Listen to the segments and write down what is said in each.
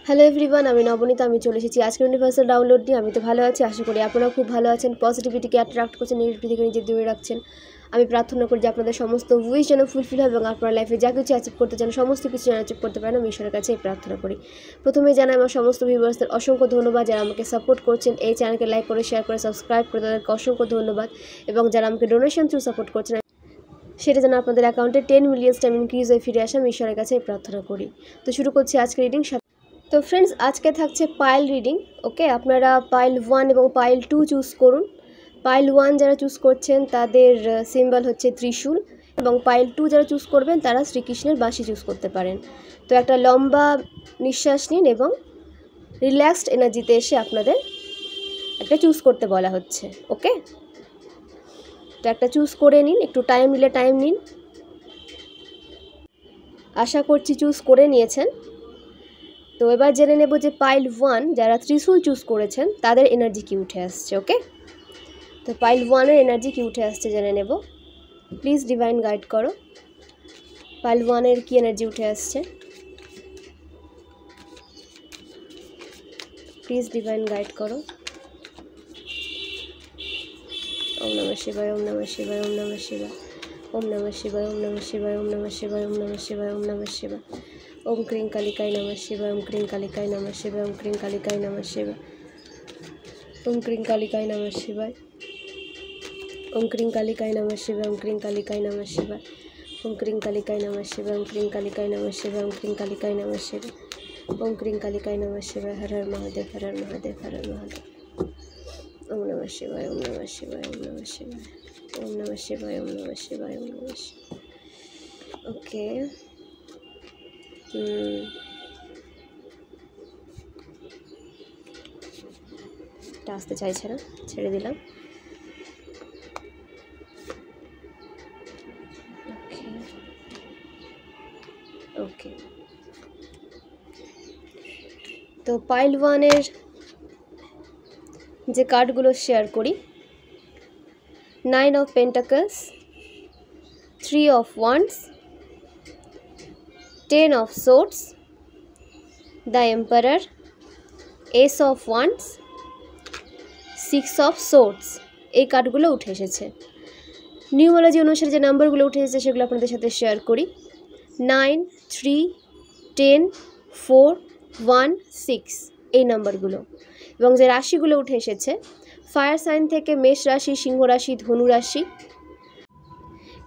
Hello everyone, আমি নবনীতা। আমি চলে এসেছি আজকের ইউনিভার্সাল ডাউনলোড নিয়ে। আমি তো ভালো আছি, আশা করি আপনারা খুব ভালো আছেন। পজিটিভিটিকে অ্যাট্রাক্ট করছেন, নেগেটিভিটি থেকে নিজে দূরে রাখছেন। আমি প্রার্থনা করি যে আপনাদের সমস্ত উইশ যেন ফুলফিল হয় এবং আপনার লাইফে যা কিছু অ্যাচিভ করতে চান সমস্ত কিছু যেন অ্যাচিভ করতে পারেন। আমি ঈশ্বরের কাছে প্রার্থনা করি। প্রথমেই জানাই আমার সমস্ত ভিউয়ার্সদের অসংখ্য ধন্যবাদ যারা আমাকে সাপোর্ট করছেন। এই চ্যানেলকে লাইক করে, শেয়ার করে, সাবস্ক্রাইব করে তাদেরকে অসংখ্য ধন্যবাদ। এবং যারা আমাকে ডোনেশন থ্রু সাপোর্ট করছেন সেটা যেন আপনাদের অ্যাকাউন্টে 10 মিলিয়ন টাইম ইনক্রিজ হয়ে ফিরে আসে, আমি ঈশ্বরের কাছে প্রার্থনা করি। তো শুরু করছি আজকে রিডিং। তো ফ্রেন্ডস, আজকে থাকছে পাইল রিডিং। ওকে, আপনারা পাইল 1 এবং পাইল 2 চুজ করুন। পাইল 1 যারা চুজ করছেন তাদের সিম্বল হচ্ছে ত্রিশূল, এবং পাইল 2 যারা চুজ করবেন তারা শ্রীকৃষ্ণের বাঁশি চুজ করতে পারেন। তো একটা লম্বা নিঃশ্বাস নিন এবং রিল্যাক্সড এনার্জিতে এসে আপনাদের একটা চুজ করতে বলা হচ্ছে। ওকে, তো একটা চুজ করে নিন, একটু টাইম নিলে টাইম নিন। আশা করছি চুজ করে নিয়েছেন। তো এবার জেনে নেব যে পাইল 1 যারা ত্রিশূল চুজ করেছেন তাদের এনার্জি কি উঠে আসছে। ওকে, তো পাইল 1-এর এনার্জি কি উঠে আসছে জেনে নেব। প্লিজ ডিভাইন গাইড করো, পাইল 1-এর কি এনার্জি উঠে আসছে। প্লিজ ডিভাইন গাইড করো। ওম নমঃ শিবায়, ওম নমঃ শিবায়, ওম নমঃ শিবায়, ওম নমঃ শিবায়, ওম নমঃ শিবায়, ওম নমঃ শিবায়, ওম নমঃ শিবায়, ওম নমঃ শিবায়। ওম ক্রিং কালিকায় নমঃ শিবায়, ওম ক্রিং কালিকায় নমঃ শিবায়, ওম ক্রিং কালিকায় নমঃ শিবায়, ওম ক্রিং কালিকায় নমঃ শিবায়, ওম ক্রিং কালিকায় নমঃ শিবায়, ওম ক্রিং কালিকায় নমঃ শিবায়, ওম ক্রিং কালিকায় নমঃ শিবায়, ওম ক্রিং কালিকায় নমঃ শিবায়, ওম ক্রিং কালিকায় নমঃ শিবায়, ওম ক্রিং কালিকায় নমঃ শিবায়। হর হর মহাদেব, হর হর মহাদেব, হর হর মহাদেব। ওম নমঃ শিবায়, ওম নমঃ শিবায়, ওম নমঃ শিবায়, ওম নমঃ শিবায়, ওম নমঃ শিবায়, ওম নমঃ শিবায়। ওকে, এটা আসতে চাইছে না, ছেড়ে দিলাম। ওকে, তো পাইল 1-এর যে কার্ডগুলো শেয়ার করি, 9 of pentacles, 3 of wands, 10 of swords, the emperor, S of wands, 6 of swords. এই কার্ডগুলো উঠে এসেছে। নিউমোলজি অনুসারে যে নাম্বারগুলো উঠে এসেছে সেগুলো আপনাদের সাথে শেয়ার করি। 9, 3, 10, 4, 1, 6 এই নাম্বারগুলো। এবং যে রাশিগুলো উঠে এসেছে, ফায়ার সাইন থেকে মেষ রাশি, সিংহ রাশি, ধনু রাশি।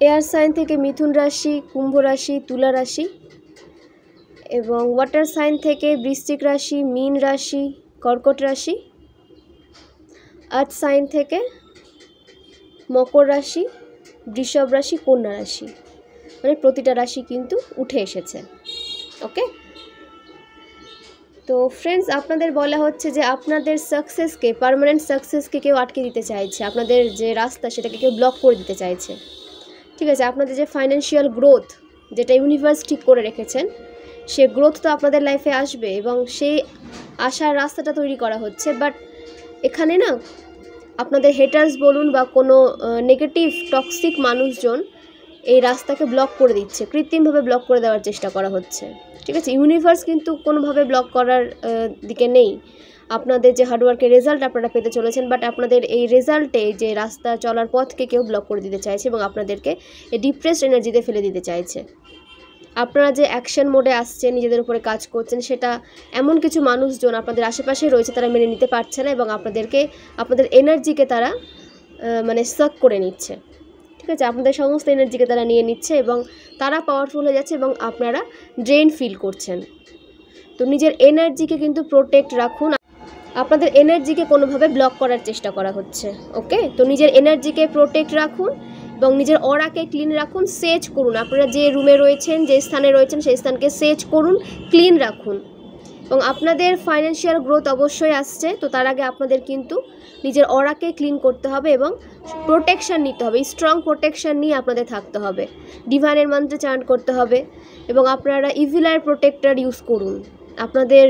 এয়ার সাইন থেকে মিথুন রাশি, কুম্ভ রাশি, তুলা রাশি। এবং ওয়াটার সাইন থেকে বৃশ্চিক রাশি, মীন রাশি, কর্কট রাশি। আর্থ সাইন থেকে মকর রাশি, বৃষভ রাশি, কন্যা রাশি। মানে প্রতিটা রাশি কিন্তু উঠে এসেছে। ওকে, তো ফ্রেন্ডস, আপনাদের বলা হচ্ছে যে আপনাদের সাকসেসকে, পার্মানেন্ট সাকসেসকে কেউ আটকে দিতে চাইছে, আপনাদের যে রাস্তা সেটাকে কেউ ব্লক করে দিতে চাইছে। ঠিক আছে, আপনাদের যে ফাইন্যান্সিয়াল গ্রোথ যেটা ইউনিভার্স ঠিক করে রেখেছেন, সে গ্রোথ তো আপনাদের লাইফে আসবে এবং সেই আসার রাস্তাটা তৈরি করা হচ্ছে। বাট এখানে না আপনাদের হেটার্স বলুন বা কোনো নেগেটিভ টক্সিক মানুষজন এই রাস্তাকে ব্লক করে দিচ্ছে, কৃত্রিমভাবে ব্লক করে দেওয়ার চেষ্টা করা হচ্ছে। ঠিক আছে, ইউনিভার্স কিন্তু কোনোভাবে ব্লক করার দিকে নেই। আপনাদের যে হার্ডওয়ার্কের রেজাল্ট আপনারা পেতে চলেছেন, বাট আপনাদের এই রেজাল্টে যে রাস্তা চলার পথকে কেউ ব্লক করে দিতে চাইছে এবং আপনাদেরকে এই ডিপ্রেসড এনার্জিতে ফেলে দিতে চাইছে। আপনারা যে অ্যাকশন মোডে আসছেন, নিজেদের উপরে কাজ করছেন, সেটা এমন কিছু মানুষজন আপনাদের আশেপাশে রয়েছে, তারা মেনে নিতে পারছে না এবং আপনাদের এনার্জিকে তারা মানে সাক করে নিচ্ছে। ঠিক আছে, আপনাদের সমস্ত এনার্জিকে তারা নিয়ে নিচ্ছে এবং তারা পাওয়ারফুল হয়ে যাচ্ছে এবং আপনারা ড্রেন ফিল করছেন। তো নিজের এনার্জিকে কিন্তু প্রোটেক্ট রাখুন, আপনাদের এনার্জিকে কোনোভাবে ব্লক করার চেষ্টা করা হচ্ছে। ওকে, তো নিজের এনার্জিকে প্রোটেক্ট রাখুন এবং নিজের অরাকে ক্লিন রাখুন, সেজ করুন। আপনারা যে রুমে রয়েছেন, যে স্থানে রয়েছেন, সেই স্থানকে সেজ করুন, ক্লিন রাখুন। এবং আপনাদের ফাইন্যান্সিয়াল গ্রোথ অবশ্যই আসছে, তো তার আগে আপনাদের কিন্তু নিজের অরাকে ক্লিন করতে হবে এবং প্রোটেকশান নিতে হবে। স্ট্রং প্রোটেকশান নিয়ে আপনাদের থাকতে হবে, ডিভাইনের মন্ত্রে চান্ট করতে হবে এবং আপনারা ইভিলার প্রোটেক্টর ইউজ করুন। আপনাদের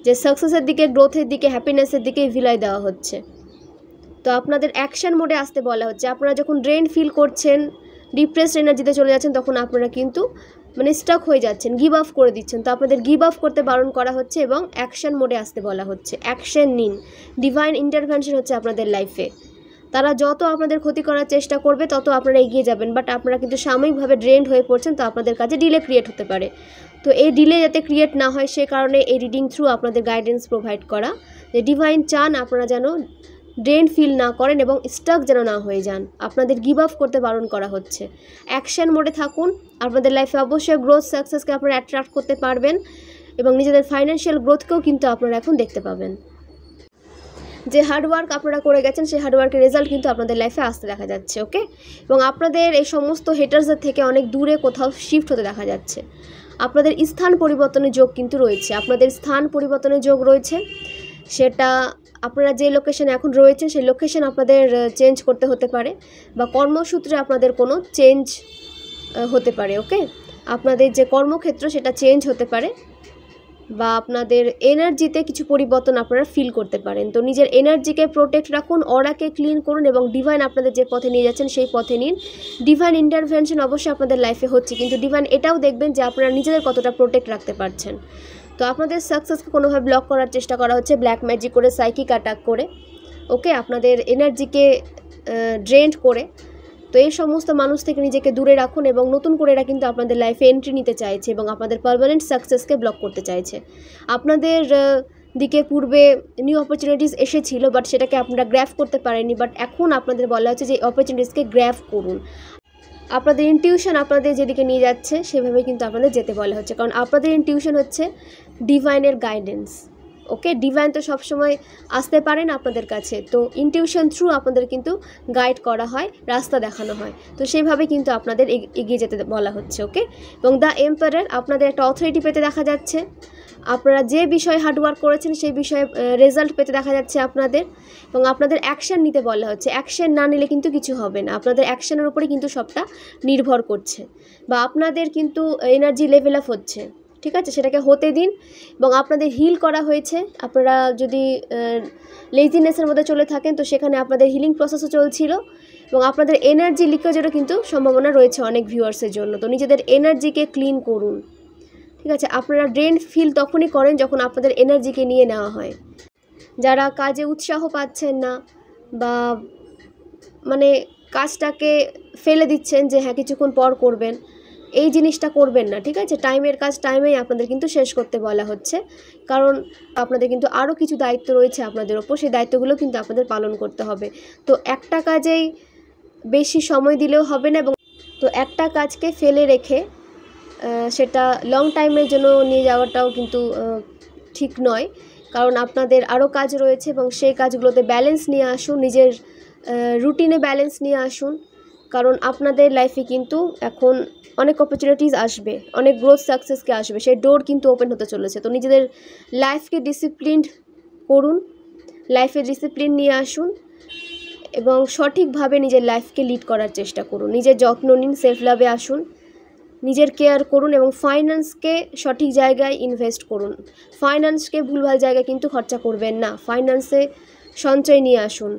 যে সাকসেসের দিকে, গ্রোথের দিকে, হ্যাপিনেসের দিকে ইভিলাই দেওয়া হচ্ছে। তো আপনাদের অ্যাকশন মোডে আসতে বলা হচ্ছে। আপনারা যখন ড্রেন ফিল করছেন, ডিপ্রেসড এনার্জিতে চলে যাচ্ছেন, তখন আপনারা কিন্তু মানে স্টাক হয়ে যাচ্ছেন, গিভ আপ করে দিচ্ছেন। তো আপনাদের গিভ আপ করতে বারণ করা হচ্ছে এবং অ্যাকশন মোডে আসতে বলা হচ্ছে। অ্যাকশন নিন, ডিভাইন ইন্টারভেনশন হচ্ছে আপনাদের লাইফে। তারা যত আপনাদের ক্ষতি করার চেষ্টা করবে তত আপনারা এগিয়ে যাবেন, বাট আপনারা কিন্তু সাময়িকভাবে ড্রেন্ড হয়ে পড়ছেন, তো আপনাদের কাছে ডিলে ক্রিয়েট হতে পারে। তো এই ডিলে যাতে ক্রিয়েট না হয় সে কারণে এই রিডিং থ্রু আপনাদের গাইডেন্স প্রোভাইড করা, যে ডিভাইন চান আপনারা যেন ড্রেন ফিল না করেন এবং স্টাক যেন না হয়ে যান। আপনাদের গিভ আপ করতে বারণ করা হচ্ছে। অ্যাকশন মোডে থাকুন, আপনাদের লাইফে অবশ্যই গ্রোথ সাকসেসকে আপনারা অ্যাট্রাক্ট করতে পারবেন এবং নিজেদের ফাইন্যান্সিয়াল গ্রোথকেও কিন্তু আপনারা এখন দেখতে পাবেন। যে হার্ডওয়ার্ক আপনারা করে গেছেন সেই হার্ডওয়ার্কের রেজাল্ট কিন্তু আপনাদের লাইফে আসতে দেখা যাচ্ছে। ওকে, এবং আপনাদের এই সমস্ত হেটার্সদের থেকে অনেক দূরে কোথাও শিফট হতে দেখা যাচ্ছে। আপনাদের স্থান পরিবর্তনের যোগ কিন্তু রয়েছে, আপনাদের স্থান পরিবর্তনের যোগ রয়েছে। সেটা আপনারা যে লোকেশনে এখন রয়েছেন সেই লোকেশন আপনাদের চেঞ্জ করতে হতে পারে, বা কর্মসূত্রে আপনাদের কোনো চেঞ্জ হতে পারে। ওকে, আপনাদের যে কর্মক্ষেত্র সেটা চেঞ্জ হতে পারে, বা আপনাদের এনার্জিতে কিছু পরিবর্তন আপনারা ফিল করতে পারেন। তো নিজের এনার্জিকে প্রোটেক্ট রাখুন, অরাকে ক্লিন করুন এবং ডিভাইন আপনাদের যে পথে নিয়ে যাচ্ছেন সেই পথে নিন। ডিভাইন ইন্টারভেনশন অবশ্যই আপনাদের লাইফে হচ্ছে, কিন্তু ডিভাইন এটাও দেখবেন যে আপনারা নিজেদের কতটা প্রোটেক্ট রাখতে পারছেন। তো আপনাদের সাকসেসকে কোনোভাবে ব্লক করার চেষ্টা করা হচ্ছে ব্ল্যাক ম্যাজিক করে, সাইকিক অ্যাটাক করে। ওকে, আপনাদের এনার্জিকে ড্রেন্ড করে। তো এই সমস্ত মানুষ থেকে নিজেকে দূরে রাখুন এবং নতুন করে এরা কিন্তু আপনাদের লাইফে এন্ট্রি নিতে চাইছে এবং আপনাদের পার্মানেন্ট সাকসেসকে ব্লক করতে চাইছে। আপনাদের দিকে পূর্বে নিউ অপরচুনিটিস এসেছিল, বাট সেটাকে আপনারা গ্র্যাব করতে পারেননি, বাট এখন আপনাদের বলা হচ্ছে যে অপরচুনিটিসকে গ্র্যাব করুন। আপনাদের ইনটিউশন আপনাদের যেদিকে নিয়ে যাচ্ছে সেভাবে কিন্তু আপনাদের যেতে বলা হচ্ছে, কারণ আপনাদের ইনটিউশন হচ্ছে ডিভাইনের গাইডেন্স। ওকে, ডিভাইন তো সবসময় আসতে পারেন আপনাদের কাছে, তো ইনটিউশন থ্রু আপনাদের কিন্তু গাইড করা হয়, রাস্তা দেখানো হয়। তো সেইভাবে কিন্তু আপনাদের এগিয়ে যেতে বলা হচ্ছে। ওকে, এবং দ্য এম্পায়ার আপনাদের একটা অথরিটি পেতে দেখা যাচ্ছে। আপনারা যে বিষয়ে হার্ডওয়ার্ক করেছেন সেই বিষয়ে রেজাল্ট পেতে দেখা যাচ্ছে আপনাদের, এবং আপনাদের অ্যাকশান নিতে বলা হচ্ছে। অ্যাকশান না নিলে কিন্তু কিছু হবে না, আপনাদের অ্যাকশানের উপরে কিন্তু সবটা নির্ভর করছে, বা আপনাদের কিন্তু এনার্জি লেভেল আপ হচ্ছে। ঠিক আছে, সেটাকে হতে দিন। এবং আপনাদের হিল করা হয়েছে। আপনারা যদি লেজিনেসের মধ্যে চলে থাকেন তো সেখানে আপনাদের হিলিং প্রসেসও চলছিল, এবং আপনাদের এনার্জি লিকেজেরও কিন্তু সম্ভাবনা রয়েছে অনেক ভিউয়ার্সের জন্য। তো নিজেদের এনার্জিকে ক্লিন করুন। ঠিক আছে, আপনারা ড্রেন ফিল তখনই করেন যখন আপনাদের এনার্জিকে নিয়ে নেওয়া হয়। যারা কাজে উৎসাহ পাচ্ছেন না, বা মানে কাজটাকে ফেলে দিচ্ছেন যে হ্যাঁ কিছুক্ষণ পর করবেন, এই জিনিসটা করবেন না। ঠিক আছে, টাইমের কাজ টাইমেই আপনাদের কিন্তু শেষ করতে বলা হচ্ছে, কারণ আপনাদের কিন্তু আরও কিছু দায়িত্ব রয়েছে আপনাদের ওপর, সেই দায়িত্বগুলো কিন্তু আপনাদের পালন করতে হবে। তো একটা কাজেই বেশি সময় দিলেও হবে না, এবং তো একটা কাজকে ফেলে রেখে সেটা লং টাইমের জন্য নিয়ে যাওয়াটাও কিন্তু ঠিক নয়, কারণ আপনাদের আরও কাজ রয়েছে এবং সেই কাজগুলোতে ব্যালেন্স নিয়ে আসুন, নিজের রুটিনে ব্যালেন্স নিয়ে আসুন। কারণ আপনাদের লাইফে কিন্তু এখন অনেক অপরচুনিটিস আসবে, অনেক গ্রোথ সাকসেসকে আসবে, সেই ডোর কিন্তু ওপেন হতে চলেছে। তো নিজেদের লাইফকে ডিসিপ্লিনড করুন, লাইফে ডিসিপ্লিন নিয়ে আসুন এবং সঠিকভাবে নিজের লাইফকে লিড করার চেষ্টা করুন। নিজের যত্ন নিন, সেলফ লাভে আসুন, নিজের কেয়ার করুন এবং ফাইন্যান্সকে সঠিক জায়গায় ইনভেস্ট করুন। ফাইন্যান্সকে ভুলভাল জায়গায় কিন্তু খরচা করবেন না। ফাইন্যান্সে সঞ্চয় নিয়ে আসুন,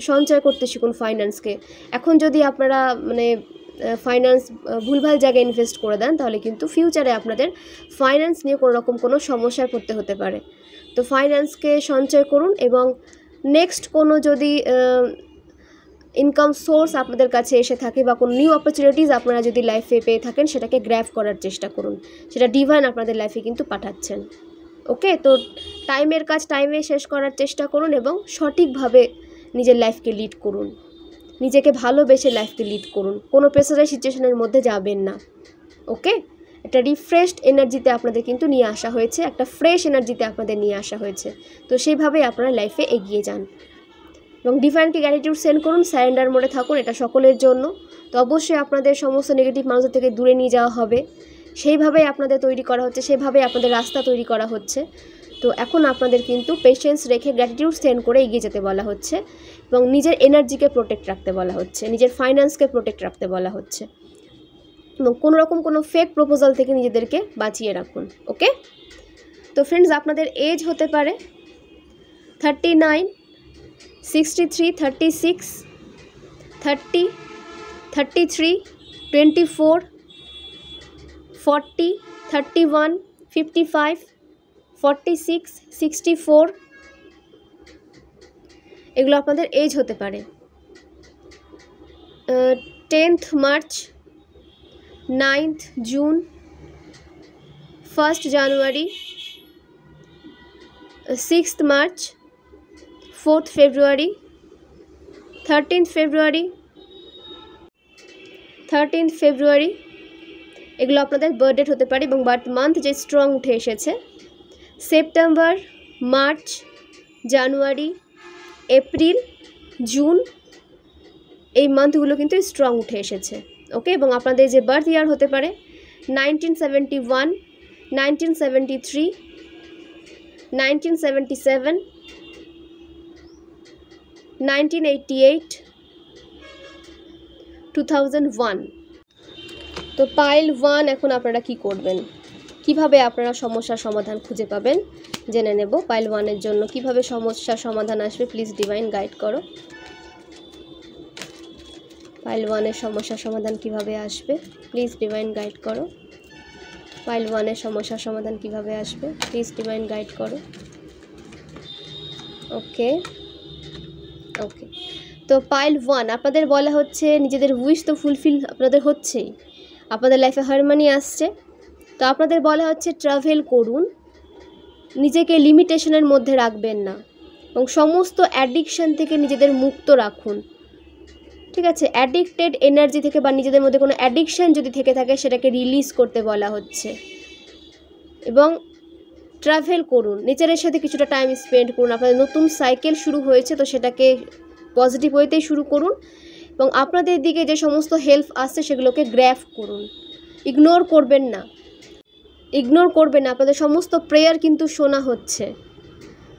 সঞ্চয় করতে শিখুন ফাইন্যান্সকে। এখন যদি আপনারা মানে ফাইন্যান্স ভুলভাল জায়গায় ইনভেস্ট করে দেন তাহলে কিন্তু ফিউচারে আপনাদের ফাইন্যান্স নিয়ে কোনো রকম কোনো সমস্যায় পড়তে হতে পারে। তো ফাইন্যান্সকে সঞ্চয় করুন এবং নেক্সট কোনো যদি ইনকাম সোর্স আপনাদের কাছে এসে থাকে বা কোনো নিউ অপরচুনিটিস আপনারা যদি লাইফে পেয়ে থাকেন সেটাকে গ্র্যাব করার চেষ্টা করুন, সেটা ডিভাইন আপনাদের লাইফে কিন্তু পাঠাচ্ছেন। ওকে, তো টাইমের কাজ টাইমে শেষ করার চেষ্টা করুন এবং সঠিকভাবে নিজের লাইফকে লিড করুন, নিজেকে ভালোবেসে লাইফকে লিড করুন, কোনো প্রেসারাইজ সিচুয়েশনের মধ্যে যাবেন না। ওকে, একটা রিফ্রেশড এনার্জিতে আপনাদের কিন্তু নিয়ে আসা হয়েছে, একটা ফ্রেশ এনার্জিতে আপনাদের নিয়ে আসা হয়েছে। তো সেইভাবেই আপনারা লাইফে এগিয়ে যান এবং ডিভাইনকে গ্র্যাটিটিউড সেন্ড করুন, সারেন্ডার মোডে থাকুন, এটা সকলের জন্য। তো অবশ্যই আপনাদের সমস্ত নেগেটিভ মানুষদের থেকে দূরে নিয়ে যাওয়া হবে, সেইভাবেই আপনাদের তৈরি করা হচ্ছে, সেভাবেই আপনাদের রাস্তা তৈরি করা হচ্ছে। তো এখন আপনাদের কিন্তু পেশেন্স রেখে গ্র্যাটিটিউড সেন্ড করে এগিয়ে যেতে বলা হচ্ছে এবং নিজের এনার্জিকে প্রোটেক্ট রাখতে বলা হচ্ছে, নিজের ফাইন্যান্সকে প্রোটেক্ট রাখতে বলা হচ্ছে এবং কোনো রকম কোনো ফেক প্রপোজাল থেকে নিজেদেরকে বাঁচিয়ে রাখুন। ওকে, তো ফ্রেন্ডস আপনাদের এজ হতে পারে 39, 63, 36, 30, 33, 24, 40, 31, 55, 46, 64 এগুলো আপনাদের এজ হতে পারে। 10th March, 9th June, 1st জানুয়ারি, 6th মার্চ, 4th ফেব্রুয়ারি, 13th ফেব্রুয়ারি, 13th ফেব্রুয়ারি এগুলো আপনাদের বার্থ ডেট হতে পারে এবং বার্থ মান্থ যে স্ট্রং উঠে এসেছে সেপ্টেম্বর, মার্চ, জানুয়ারি, এপ্রিল, জুন এই মান্থগুলো কিন্তু স্ট্রং উঠে এসেছে। ওকে, এবং আপনাদের যে বার্থ ইয়ার হতে পারে 1971, 1973, 1977, 1988, 2001। তো পাইল 1 এখন আপনারা কি করবেন, কিভাবে আপনারা সমস্যার সমাধান খুঁজে পাবেন জেনে নেব। পাইল 1-এর জন্য কিভাবে সমস্যার সমাধান আসবে, প্লিজ ডিভাইন গাইড করো। পাইল 1-এর সমস্যার সমাধান কিভাবে আসবে, প্লিজ ডিভাইন গাইড করো। পাইল 1-এর সমস্যার সমাধান কিভাবে আসবে, প্লিজ ডিভাইন গাইড করো। ওকে ওকে, তো পাইল 1 আপনাদের বলা হচ্ছে নিজেদের উইশ তো ফুলফিল আপনাদের হচ্ছেই, আপনাদের লাইফে হারমোনি আসছে। তো আপনাদের বলা হচ্ছে ট্রাভেল করুন, নিজেকে লিমিটেশনের মধ্যে রাখবেন না এবং সমস্ত অ্যাডিকশান থেকে নিজেদের মুক্ত রাখুন। ঠিক আছে, অ্যাডিক্টেড এনার্জি থেকে বা নিজেদের মধ্যে কোনো অ্যাডিকশান যদি থেকে থাকে সেটাকে রিলিজ করতে বলা হচ্ছে। এবং ট্রাভেল করুন, নেচারের সাথে কিছুটা টাইম স্পেন্ড করুন। আপনাদের নতুন সাইকেল শুরু হয়েছে তো সেটাকে পজিটিভ ওয়েতেই শুরু করুন এবং আপনাদের দিকে যে সমস্ত হেল্প আসছে সেগুলোকে গ্র্যাব করুন, ইগনোর করবেন না, ইগনোর করবেন না। আপনাদের সমস্ত প্রেয়ার কিন্তু শোনা হচ্ছে।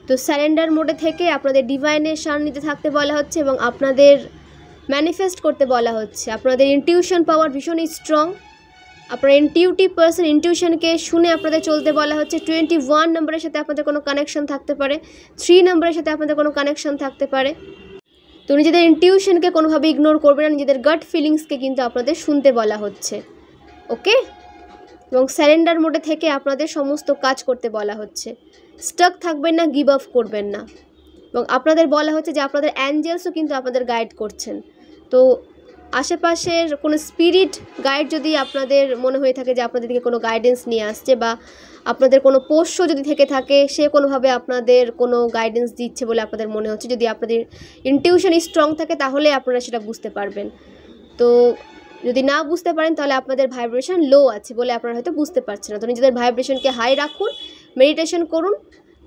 তো স্যারেন্ডার মোডে থেকে আপনাদের ডিভাইনের সান্নিধ্যে থাকতে বলা হচ্ছে এবং আপনাদের ম্যানিফেস্ট করতে বলা হচ্ছে। আপনাদের ইনটিউশন পাওয়ার ভীষণই স্ট্রং, আপনার ইনটিউটিভ পার্সন, ইনটিউশনকে শুনে আপনাদের চলতে বলা হচ্ছে। 21 নম্বরের সাথে আপনাদের কোনো কানেকশন থাকতে পারে, 3 নম্বরের সাথে আপনাদের কোনো কানেকশন থাকতে পারে। তো নিজেদের ইনটিউশনকে কোনোভাবে ইগনোর করবেন না, নিজেদের গাট ফিলিংসকে কিন্তু আপনাদের শুনতে বলা হচ্ছে। ওকে, এবং স্যারেন্ডার মোডে থেকে আপনাদের সমস্ত কাজ করতে বলা হচ্ছে। স্টাক থাকবেন না, গিভ আপ করবেন না। এবং আপনাদের বলা হচ্ছে যে আপনাদের অ্যাঞ্জেলসও কিন্তু আপনাদের গাইড করছেন। তো আশেপাশের কোনো স্পিরিট গাইড যদি আপনাদের মনে হয়ে থাকে যে আপনাদের দিকে কোনো গাইডেন্স নিয়ে আসছে বা আপনাদের কোনো পোষ্য যদি থেকে থাকে সে কোনোভাবে আপনাদের কোনো গাইডেন্স দিচ্ছে বলে আপনাদের মনে হচ্ছে, যদি আপনাদের ইনটিউশন স্ট্রং থাকে তাহলে আপনারা সেটা বুঝতে পারবেন। তো যদি না বুঝতে পারেন তাহলে আপনাদের ভাইব্রেশন লো আছে বলে আপনারা হয়তো বুঝতে পারছেন না। তো নিজেদের ভাইব্রেশনকে হাই রাখুন, মেডিটেশন করুন,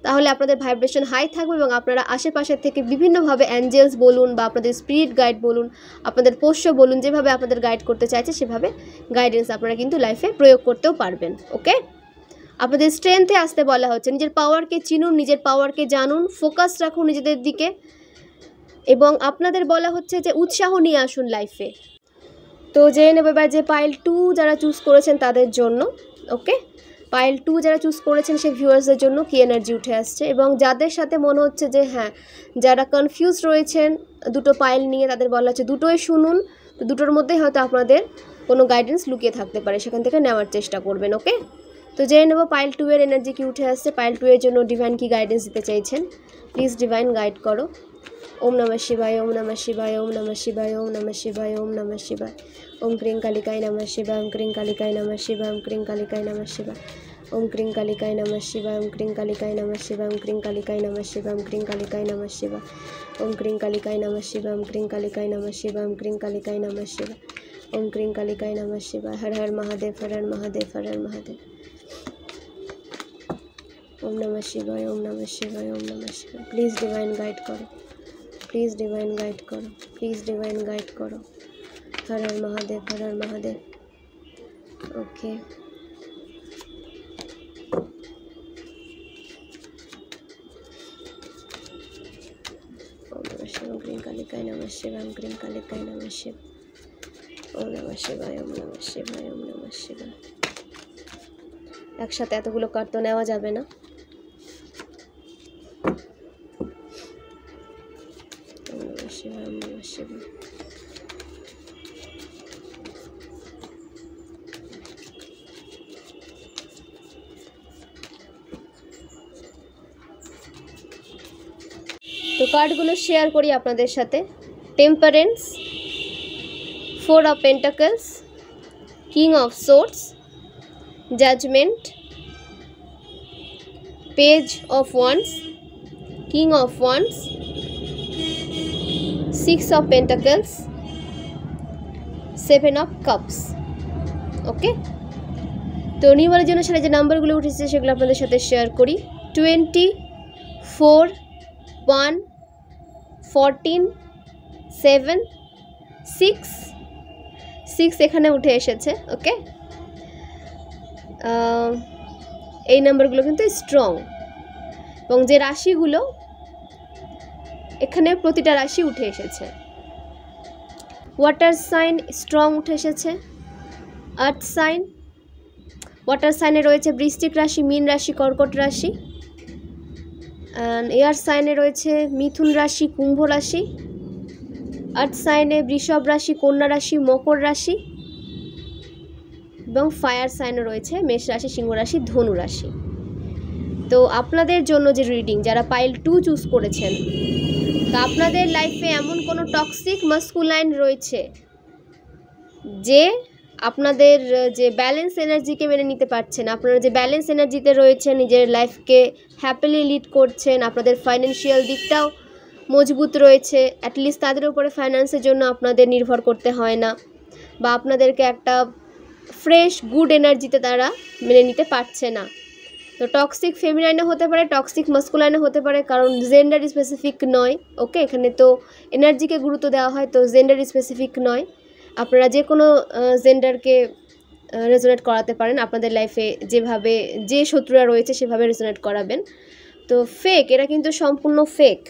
তাহলে আপনাদের ভাইব্রেশন হাই থাকবে এবং আপনারা আশেপাশের থেকে বিভিন্নভাবে অ্যাঞ্জেলস বলুন বা আপনাদের স্পিরিট গাইড বলুন, আপনাদের পোষ্য বলুন, যেভাবে আপনাদের গাইড করতে চাইছে সেভাবে গাইডেন্স আপনারা কিন্তু লাইফে প্রয়োগ করতেও পারবেন। ওকে, আপনাদের স্ট্রেংথে আসতে বলা হচ্ছে। নিজের পাওয়ারকে চিনুন, নিজের পাওয়ারকে জানুন, ফোকাস রাখুন নিজেদের দিকে এবং আপনাদের বলা হচ্ছে যে উৎসাহ নিয়ে আসুন লাইফে। তো জেনে নেব এবার যে পাইল 2 যারা চুজ করেছেন তাদের জন্য। ওকে, পাইল 2 যারা চুজ করেছেন সেই ভিউয়ার্সদের জন্য কি এনার্জি উঠে আসছে এবং যাদের সাথে মনে হচ্ছে যে হ্যাঁ যারা কনফিউজ রয়েছেন দুটো পাইল নিয়ে তাদের বলা হচ্ছে দুটোই শুনুন। তো দুটোর মধ্যেই হয়তো আপনাদের কোনো গাইডেন্স লুকিয়ে থাকতে পারে, সেখান থেকে নেওয়ার চেষ্টা করবেন। ওকে, তো জেনে নেব পাইল 2 এর এনার্জি কি উঠে আসছে, পাইল 2 এর জন্য ডিভাইন কি গাইডেন্স দিতে চাইছেন, প্লিজ ডিভাইন গাইড করো। ওম নমঃ শিবায়, ওম নমঃ শিবায়, ওম নমঃ শিবায়, ওম নমঃ শিবায়, ওম নমঃ শিবায়, ওম ক্রিং কালিকায় নমঃ শিবায়, ওম ক্রিং কালিকায় নমঃ শিবায়, ওম ক্রিং কালিকায় নমঃ শিবায়, ওম ক্রিং কালিকায় নমঃ শিবায়, ওম ক্রিং কালিকায় নমঃ শিবায়, ওম ক্রিং কালিকায় নমঃ শিবায়, ওম ক্রিং কালিকায় নমঃ শিবায়, ওম ক্রিং কালিকায় নমঃ শিবায়, ওম ক্রিং কালিকায় নমঃ শিবায়, ওম ক্রিং কালিকায় নমঃ শিবায়, ওম ক্রিং কালিকায় নমঃ শিবায়। হর হর মহাদেব, হর হর মহাদেব, হর হর মহাদেব। ওম নমঃ শিবায়, ওম নমঃ শিবায়, ওম নমঃ শিবায়। প্লিজ ডিভাইন গাইড করো, প্লিজ ডিভাইন গাইড করো, প্লিজ ডিভাইন গাইড করো। হর হর মহাদেব, হর হর মহাদেব। ওকে, ওম নমঃ শিবায়, ওম ক্রিং কালিকায় নমঃ শিবায়, ওম ক্রিং কালিকায় নমঃ শিবায়, ওম নমঃ শিবায়, ওম নমঃ শিবায়, ওম নমঃ শিবায়। একসাথে এতগুলো কার্ড তো নেওয়া যাবে না। ওম নমঃ শিবায়, ওম নমঃ শিবায়। তো কার্ডগুলো শেয়ার করি আপনাদের সাথে। Temperance, 4 of pentacles, king of swords, judgement, page of wands, king of wands, 6 of pentacles, 7 of cups. Okay, তো নিউমারের জন্য সেটা যে নাম্বারগুলো উঠেছে সেগুলো আপনাদের সাথে শেয়ার করি। 20, 4, 1, 14, 7, 6 এখানে উঠে এসেছে। ওকে, এই নাম্বারগুলো কিন্তু স্ট্রং, এবং যে রাশিগুলো এখানে প্রতিটা রাশি উঠে এসেছে। ওয়াটার সাইন স্ট্রং উঠে এসেছে, আর্থ সাইন, ওয়াটার সাইনে রয়েছে বৃশ্চিক রাশি, মীন রাশি, কর্কট রাশি, এয়ার সাইনে রয়েছে মিথুন রাশি, কুম্ভ রাশি, আর্থ সাইনে বৃষভ রাশি, কন্যা রাশি, মকর রাশি, এবং ফায়ার সাইনে রয়েছে মেষ রাশি, সিংহ রাশি, ধনু রাশি। তো আপনাদের জন্য যে রিডিং, যারা পাইল 2 চুজ করেছেন, তো আপনাদের লাইফে এমন কোনো টক্সিক মাস্কুলাইন রয়েছে যে আপনাদের যে ব্যালেন্স এনার্জিকে মেনে নিতে পারছেন, আপনারা যে ব্যালেন্স এনার্জিতে রয়েছেন, নিজের লাইফকে হ্যাপিলি লিড করছেন, আপনাদের ফাইন্যান্সিয়াল দিকটাও মজবুত রয়েছে, অ্যাটলিস্ট তাদের উপরে ফাইন্যান্সের জন্য আপনাদের নির্ভর করতে হয় না, বা আপনাদেরকে একটা ফ্রেশ গুড এনার্জিতে তারা মেনে নিতে পারছে না। তো টক্সিক ফেমিনাইনও হতে পারে, টক্সিক মাস্কুলাইনও হতে পারে, কারণ জেন্ডার স্পেসিফিক নয়। ওকে, এখানে তো এনার্জিকে গুরুত্ব দেওয়া হয়, তো জেন্ডার স্পেসিফিক নয়। আপনারা যে কোনো জেন্ডারকে রেজোনেট করাতে পারেন আপনাদের লাইফে, যেভাবে যে শত্রুরা রয়েছে সেভাবে রেজোনেট করাবেন। তো ফেক, এরা কিন্তু সম্পূর্ণ ফেক,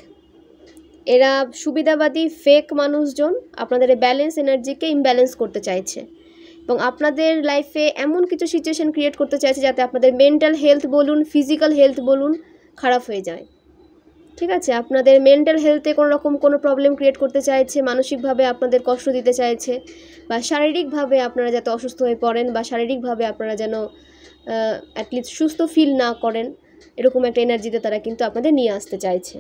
এরা সুবিধাবাদী ফেক মানুষজন আপনাদের ব্যালেন্স এনার্জিকে ইমব্যালেন্স করতে চাইছে, এবং আপনাদের লাইফে এমন কিছু সিচুয়েশন ক্রিয়েট করতে চাইছে যাতে আপনাদের মেন্টাল হেলথ বলুন, ফিজিক্যাল হেলথ বলুন, খারাপ হয়ে যায়। ঠিক আছে, আপনাদের মেন্টাল হেলথে কোনো রকম কোনো প্রবলেম ক্রিয়েট করতে চাইছে, মানসিকভাবে আপনাদের কষ্ট দিতে চাইছে, বা শারীরিকভাবে আপনারা যাতে অসুস্থ হয়ে পড়েন, বা শারীরিকভাবে আপনারা যেন অ্যাটলিস্ট সুস্থ ফিল না করেন, এরকম একটা এনার্জিতে তারা কিন্তু আপনাদের নিয়ে আসতে চাইছে।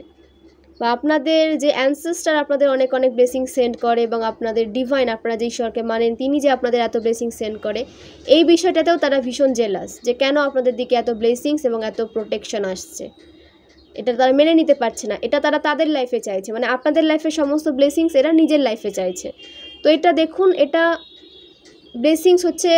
বা আপনাদের যে অ্যানসেস্টার আপনাদের অনেক অনেক ব্লেসিং সেন্ড করে, এবং আপনাদের ডিভাইন, আপনারা যে ঈশ্বরকে মানেন, তিনি যে আপনাদের এত ব্লেসিং সেন্ড করে, এই বিষয়টাতেও তারা ভীষণ জেলাস যে কেন আপনাদের দিকে এত ব্লেসিংস এবং এত প্রোটেকশন আসছে। এটা তারা মেনে নিতে পারছে না, এটা তারা তাদের লাইফে চাইছে, মানে আপনাদের লাইফে সমস্ত ব্লেসিংস এরা নিজের লাইফে চাইছে। তো এটা দেখুন, এটা ব্লেসিংস হচ্ছে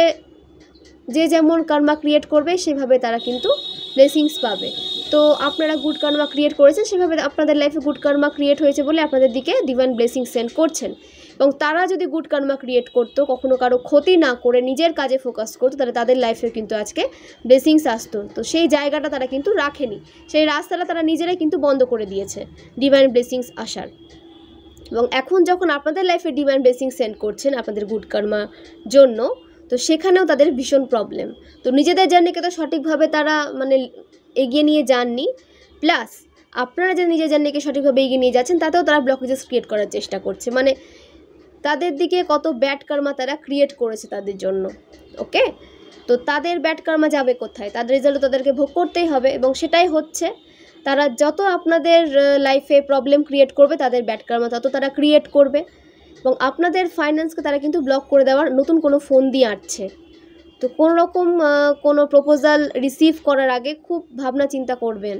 যে যেমন কর্মা ক্রিয়েট করবে সেভাবে তারা কিন্তু ব্লেসিংস পাবে। তো আপনারা গুড কর্মা ক্রিয়েট করেছেন, সেভাবে আপনাদের লাইফে গুড কর্মা ক্রিয়েট হয়েছে বলে আপনাদের দিকে ডিভাইন ব্লেসিং সেন্ড করছেন। এবং তারা যদি গুড কর্মা ক্রিয়েট করতো, কখনো কারো ক্ষতি না করে নিজের কাজে ফোকাস করতো, তাহলে তাদের লাইফে কিন্তু আজকে ব্লেসিংস আসতো। তো সেই জায়গাটা তারা কিন্তু রাখেনি, সেই রাস্তাটা তারা নিজেরাই কিন্তু বন্ধ করে দিয়েছে ডিভাইন ব্লেসিংস আসার। এবং এখন যখন আপনাদের লাইফে ডিভাইন ব্লেসিং সেন্ড করছেন আপনাদের গুড কর্মার জন্য, তো সেখানেও তাদের ভীষণ প্রবলেম। তো নিজেদের জার্নিকে তো সঠিকভাবে তারা মানে এগিয়ে নিয়ে যাননি, প্লাস আপনারা যে নিজের জার্নিকে সঠিকভাবে এগিয়ে নিয়ে যাচ্ছেন তাতেও তারা ব্লকেজেস ক্রিয়েট করার চেষ্টা করছে। মানে তাদের দিকে কত ব্যাড কর্মা তারা ক্রিয়েট করেছে তাদের জন্য। ওকে, তো তাদের ব্যাড কর্মা যাবে কোথায়? তাদের রেজাল্ট তাদেরকে ভোগ করতেই হবে, এবং সেটাই হচ্ছে। তারা যত আপনাদের লাইফে প্রবলেম ক্রিয়েট করবে, তাদের ব্যাড কর্মা তত তারা ক্রিয়েট করবে, এবং আপনাদের ফাইন্যান্সকে তারা কিন্তু ব্লক করে দেওয়ার নতুন কোনো ফোন দিয়ে আসছে। তো কোনো রকম কোনো প্রপোজাল রিসিভ করার আগে খুব ভাবনা চিন্তা করবেন।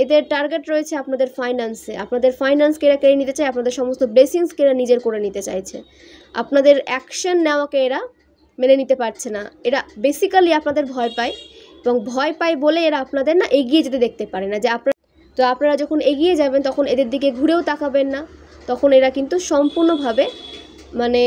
এদের টার্গেট রয়েছে আপনাদের ফাইন্যান্সে, আপনাদের ফাইন্যান্সকে এরা কেড়ে নিতে চায়, আপনাদের সমস্ত ব্লেসিংসকে এরা নিজের করে নিতে চাইছে, আপনাদের অ্যাকশন নেওয়াকে এরা মেনে নিতে পারছে না। এরা বেসিক্যালি আপনাদের ভয় পায়, এবং ভয় পায় বলে এরা আপনাদের না এগিয়ে যেতে দেখতে পারে না। যে আপনারা যখন এগিয়ে যাবেন তখন এদের দিকে ঘুরেও তাকাবেন না, তখন এরা কিন্তু সম্পূর্ণভাবে মানে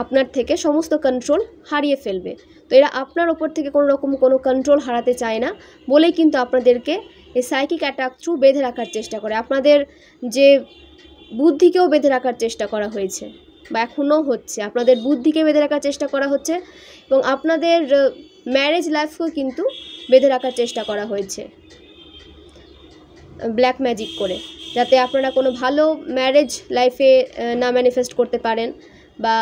আপনার থেকে সমস্ত কন্ট্রোল হারিয়ে ফেলবে। তো এরা আপনার ওপর থেকে কোনো রকম কোনো কন্ট্রোল হারাতে চায় না বলেই কিন্তু আপনাদেরকে এই সাইকিক অ্যাটাক থ্রু বেঁধে রাখার চেষ্টা করে। আপনাদের যে বুদ্ধিকেও বেঁধে রাখার চেষ্টা করা হয়েছে, বা এখনও হচ্ছে, আপনাদের বুদ্ধিকে বেঁধে রাখার চেষ্টা করা হচ্ছে, এবং আপনাদের ম্যারেজ লাইফকেও কিন্তু বেঁধে রাখার চেষ্টা করা হয়েছে ব্ল্যাক ম্যাজিক করে, যাতে আপনারা কোনো ভালো ম্যারেজ লাইফে না ম্যানিফেস্ট করতে পারেন, বা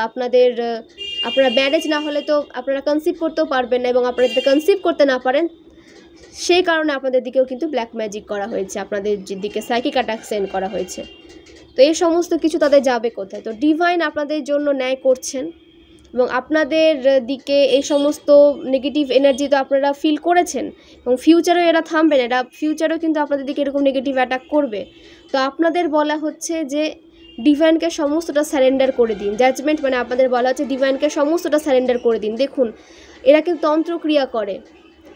আপনারা ম্যারেজ না হলে তো আপনারা কনসিভ করতেও পারবেন না, এবং আপনারা যদি কনসিভ করতে না পারেন সেই কারণে আপনাদের দিকেও কিন্তু ব্ল্যাক ম্যাজিক করা হয়েছে, আপনাদের দিকে সাইকিক অ্যাটাক সেন্ড করা হয়েছে। তো এই সমস্ত কিছু তাদের যাবে কোথায়? তো ডিভাইন আপনাদের জন্য ন্যায় করছেন এবং আপনাদের দিকে এই সমস্ত নেগেটিভ এনার্জি তো আপনারা ফিল করেছেন এবং ফিউচারেও এরা থামবে না, এরা ফিউচারেও কিন্তু আপনাদের দিকে এরকম নেগেটিভ অ্যাটাক করবে। তো আপনাদের বলা হচ্ছে যে ডিভাইনকে সমস্তটা স্যারেন্ডার করে দিন। জাজমেন্ট মানে আপনাদের বলা হচ্ছে ডিভাইনকে সমস্তটা স্যারেন্ডার করে দিন। দেখুন এরা কিন্তু তন্ত্রক্রিয়া করে,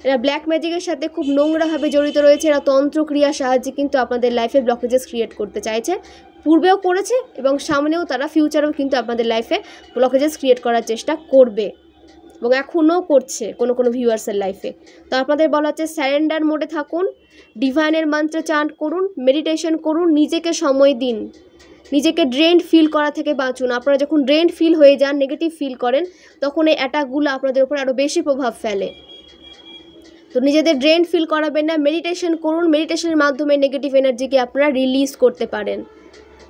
এরা ব্ল্যাক ম্যাজিকের সাথে খুব নোংরাভাবে জড়িত রয়েছে। এরা তন্ত্রক্রিয়ার সাহায্যে কিন্তু আপনাদের লাইফে ব্লকেজেস ক্রিয়েট করতে চাইছে, পূর্বেও করেছে এবং সামনেও তারা ফিউচারেও কিন্তু আপনাদের লাইফে ব্লকেজেস ক্রিয়েট করার চেষ্টা করবে এবং এখনও করছে কোনো কোনো ভিউয়ার্সের লাইফে। তো আপনাদের বলা হচ্ছে স্যারেন্ডার মোডে থাকুন, ডিভাইনের মন্ত্র চান্ট করুন, মেডিটেশন করুন, নিজেকে সময় দিন, নিজেকে ড্রেন্ড ফিল করা থেকে বাঁচুন। আপনারা যখন ড্রেন্ড ফিল হয়ে যান, নেগেটিভ ফিল করেন, তখন এই অ্যাটাকগুলো আপনাদের উপর আরও বেশি প্রভাব ফেলে। তো নিজেদের ড্রেন্ড ফিল করাবেন না, মেডিটেশন করুন, মেডিটেশনের মাধ্যমে নেগেটিভ এনার্জিকে আপনারা রিলিজ করতে পারেন।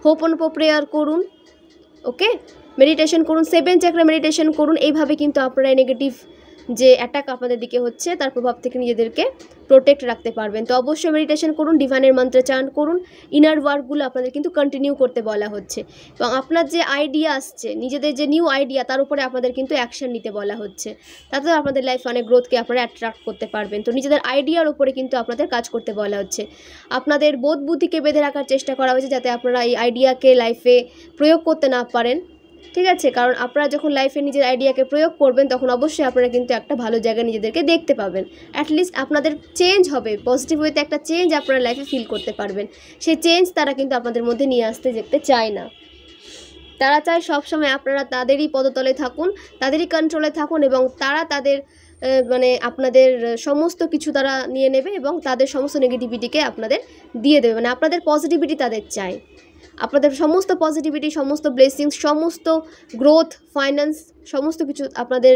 হোপনপো প্রেয়ার করুন, ওকে, মেডিটেশন করুন, 7 চাকরা মেডিটেশন করুন। এইভাবে কিন্তু আপনারা নেগেটিভ যে অ্যাটাক আপনাদের দিকে হচ্ছে তার প্রভাব থেকে নিজেদেরকে প্রোটেক্ট রাখতে পারবেন। তো অবশ্যই মেডিটেশন করুন, ডিভাইনের মন্ত্র চান্ট করুন, ইনার ওয়ার্কগুলো আপনাদের কিন্তু কন্টিনিউ করতে বলা হচ্ছে এবং আপনার যে আইডিয়া আসছে, নিজেদের যে নিউ আইডিয়া, তার উপরে আপনাদের কিন্তু অ্যাকশন নিতে বলা হচ্ছে। তাতে আপনাদের লাইফে অনেক গ্রোথকে আপনারা অ্যাট্রাক্ট করতে পারবেন। তো নিজেদের আইডিয়ার উপরে কিন্তু আপনাদের কাজ করতে বলা হচ্ছে। আপনাদের বোধ বুদ্ধিকে বেঁধে রাখার চেষ্টা করা হয়েছে যাতে আপনারা এই আইডিয়াকে লাইফে প্রয়োগ করতে না পারেন, ঠিক আছে? কারণ আপনারা যখন লাইফে নিজের আইডিয়াকে প্রয়োগ করবেন তখন অবশ্যই আপনারা কিন্তু একটা ভালো জায়গায় নিজেদেরকে দেখতে পাবেন। অ্যাটলিস্ট আপনাদের চেঞ্জ হবে, পজিটিভ ওয়েতে একটা চেঞ্জ আপনারা লাইফে ফিল করতে পারবেন। সেই চেঞ্জ তারা কিন্তু আপনাদের মধ্যে নিয়ে আসতে দেখতে চায় না। তারা চায় সবসময় আপনারা তাদেরই পদতলে থাকুন, তাদেরই কন্ট্রোলে থাকুন এবং তারা তাদের মানে আপনাদের সমস্ত কিছু তারা নিয়ে নেবে এবং তাদের সমস্ত নেগেটিভিটিকে আপনাদের দিয়ে দেবে। মানে আপনাদের পজিটিভিটি তাদের চায়, আপনাদের সমস্ত পজিটিভিটি, সমস্ত ব্লেসিংস, সমস্ত গ্রোথ, ফাইন্যান্স, সমস্ত কিছু আপনাদের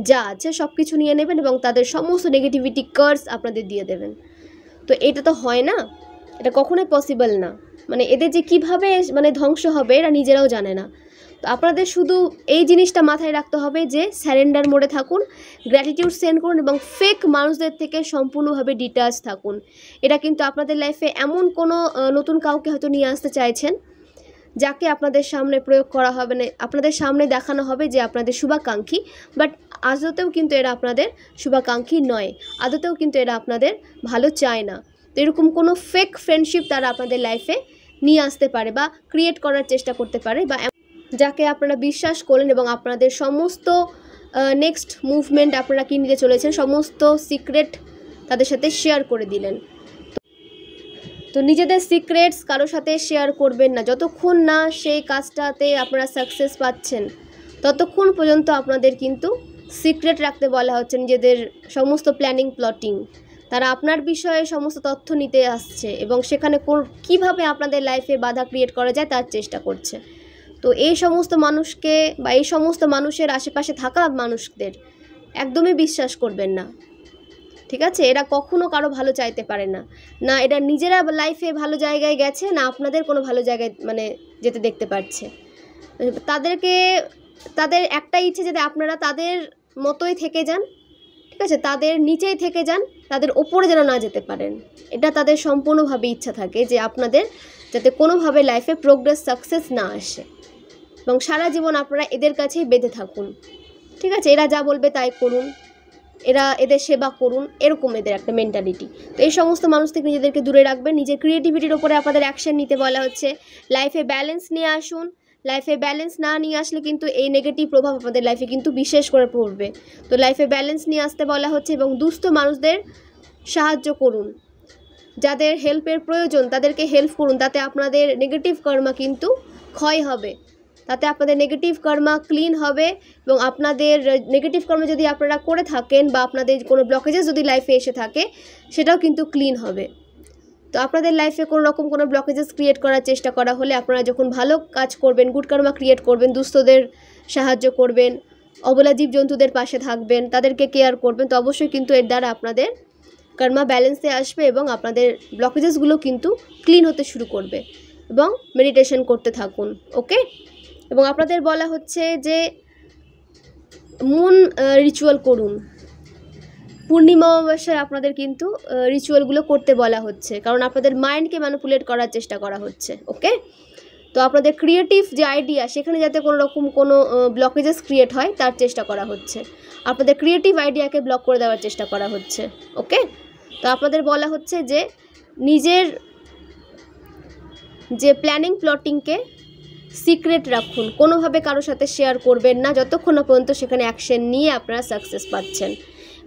যা আছে সব কিছু নিয়ে নেবেন এবং তাদের সমস্ত নেগেটিভিটি কার্স আপনাদের দিয়ে দেবেন। তো এটা তো হয় না, এটা কখনোই পসিবল না। মানে এদের যে কিভাবে মানে ধ্বংস হবে এরা নিজেরাও জানে না। তো আপনাদের শুধু এই জিনিসটা মাথায় রাখতে হবে যে স্যারেন্ডার মোডে থাকুন, গ্র্যাটিটিউড সেন্ড করুন এবং ফেক মানুষদের থেকে সম্পূর্ণভাবে ডিটাচ থাকুন। এটা কিন্তু আপনাদের লাইফে এমন কোনো নতুন কাউকে হয়তো নিয়ে আসতে চাইছেন যাকে আপনাদের সামনে প্রয়োগ করা হবে না, আপনাদের সামনে দেখানো হবে যে আপনাদের শুভাকাঙ্ক্ষী, বাট আদতেও কিন্তু এরা আপনাদের শুভাকাঙ্ক্ষী নয়, আদতেও কিন্তু এরা আপনাদের ভালো চায় না। তো এরকম কোনো ফেক ফ্রেন্ডশিপ তারা আপনাদের লাইফে নিয়ে আসতে পারে বা ক্রিয়েট করার চেষ্টা করতে পারে, বা যাকে আপনারা বিশ্বাস করলেন এবং আপনাদের সমস্ত নেক্সট মুভমেন্ট আপনারা কী নিতে চলেছেন সমস্ত সিক্রেট তাদের সাথে শেয়ার করে দিলেন। তো নিজেদের সিক্রেটস কারোর সাথে শেয়ার করবেন না, যতক্ষণ না সেই কাজটাতে আপনারা সাকসেস পাচ্ছেন ততক্ষণ পর্যন্ত আপনাদের কিন্তু সিক্রেট রাখতে বলা হচ্ছে। নিজেদের সমস্ত প্ল্যানিং প্লটিং তারা আপনার বিষয়ে সমস্ত তথ্য নিতে আসছে এবং সেখানে কীভাবে আপনাদের লাইফে বাধা ক্রিয়েট করা যায় তার চেষ্টা করছে। তো এই সমস্ত মানুষকে বা এই সমস্ত মানুষের আশেপাশে থাকা মানুষদের একদমই বিশ্বাস করবেন না, ঠিক আছে? এরা কখনো কারো ভালো চাইতে পারে না, না এরা নিজেরা লাইফে ভালো জায়গায় গেছে, না আপনাদের কোনো ভালো জায়গায় মানে যেতে দেখতে পাচ্ছে। তাদের একটাই ইচ্ছে যাতে আপনারা তাদের মতোই থেকে যান, ঠিক আছে, তাদের নিচেই থেকে যান, তাদের ওপরে যেন না যেতে পারেন। এটা তাদের সম্পূর্ণভাবে ইচ্ছা থাকে যে আপনাদের যাতে কোনোভাবে লাইফে প্রোগ্রেস সাকসেস না আসে এবং সারা জীবন আপনারা এদের কাছেই বেঁধে থাকুন, ঠিক আছে? এরা যা বলবে তাই করুন, এদের সেবা করুন, এরকম এদের একটা মেন্টালিটি। তো এই সমস্ত মানুষ থেকে নিজেদেরকে দূরে রাখবেন। নিজের ক্রিয়েটিভিটির ওপরে আপনাদের অ্যাকশন নিতে বলা হচ্ছে। লাইফে ব্যালেন্স নিয়ে আসুন, লাইফে ব্যালেন্স না নিয়ে আসলে কিন্তু এই নেগেটিভ প্রভাব আপনাদের লাইফে কিন্তু বিশেষ করে পড়বে। তো লাইফে ব্যালেন্স নিয়ে আসতে বলা হচ্ছে এবং দুস্থ মানুষদের সাহায্য করুন, যাদের হেল্পের প্রয়োজন তাদেরকে হেল্প করুন, তাতে আপনাদের নেগেটিভ কর্মা কিন্তু ক্ষয় হবে, তাতে আপনাদের নেগেটিভ কর্মা ক্লিন হবে এবং আপনাদের নেগেটিভ কর্ম যদি আপনারা করে থাকেন বা আপনাদের কোনো ব্লকেজেস যদি লাইফে এসে থাকে সেটাও কিন্তু ক্লিন হবে। তো আপনাদের লাইফে কোনো রকম কোনো ব্লকেজেস ক্রিয়েট করার চেষ্টা করা হলে আপনারা যখন ভালো কাজ করবেন, গুড কর্মা ক্রিয়েট করবেন, দুস্থদের সাহায্য করবেন, অবলা জীবজন্তুদের পাশে থাকবেন, তাদেরকে কেয়ার করবেন, তো অবশ্যই কিন্তু এর দ্বারা আপনাদের কর্মা ব্যালেন্সে আসবে এবং আপনাদের ব্লকেজেসগুলো কিন্তু ক্লিন হতে শুরু করবে। এবং মেডিটেশন করতে থাকুন, ওকে? এবং আপনাদের বলা হচ্ছে যে মুন রিচুয়াল করুন, পূর্ণিমা অমাবস্যায় আপনাদের কিন্তু রিচুয়ালগুলো করতে বলা হচ্ছে, কারণ আপনাদের মাইন্ডকে ম্যানিপুলেট করার চেষ্টা করা হচ্ছে। ওকে, তো আপনাদের ক্রিয়েটিভ যে আইডিয়া সেখানে যাতে কোনো রকম কোনো ব্লকেজেস ক্রিয়েট হয় তার চেষ্টা করা হচ্ছে, আপনাদের ক্রিয়েটিভ আইডিয়াকে ব্লক করে দেওয়ার চেষ্টা করা হচ্ছে। ওকে, তো আপনাদের বলা হচ্ছে যে নিজের যে প্ল্যানিং প্লটিংকে সিক্রেট রাখুন, কোনোভাবে কারোর সাথে শেয়ার করবেন না যতক্ষণ না পর্যন্ত সেখানে অ্যাকশন নিয়ে আপনারা সাকসেস পাচ্ছেন,